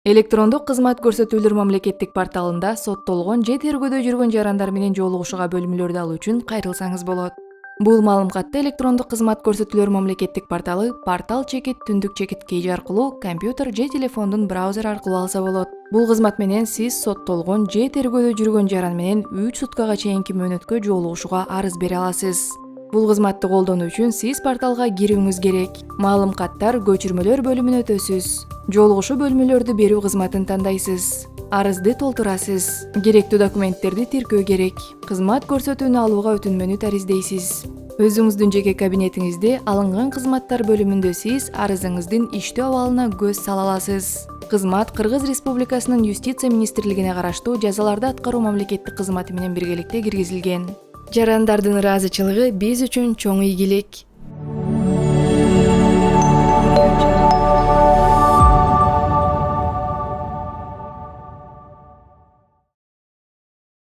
Электрондук кызмат көрсөтүүлөр мамлекеттик порталында соттолгон же тергөөдө жүргөн жарандар менен жолугушууга бөлүмлөрдү алуу үчүн кайрылсаңыз болот. Бул маалыматты электрондук кызмат көрсөтүүлөр мамлекеттик порталы портал чекит түндүк чекит кейжи аркылуу компьютер же телефондун браузер аркылуу алса болот. Бул кызмат менен сиз соттолгон же тергөөдө жүргөн жаран менен 3 суткага чейинки мөөнөткө жолугушууга арыз бере аласыз. Бул кызматты колдонуу үчүн сиз порталга кирүүңүз керек. Маалымкаттар көчүрмөлөр бөлүмүнө өтөсүз. Жолугушуу бөлмөлөрдү берүү кызматын тандайсыз. Арызды толтурасыз. Керектүү документтерди тиркөө керек. Кызмат көрсөтүүнү алууга өтүнмөнү тариздейсиз. Өзүңүздүн жеке кабинетиңизде алынган кызматтар бөлүмүндө сиз арызыңыздын иштөө абалына көз сала аласыз. Кызмат Кыргыз Республикасынын Юстиция министрлигине караштуу жазаларды аткаруу мамлекеттик кызматы менен биргеликте киргизилген. Жарандардын ыраазычылыгы биз үчүн чоң ийгилик.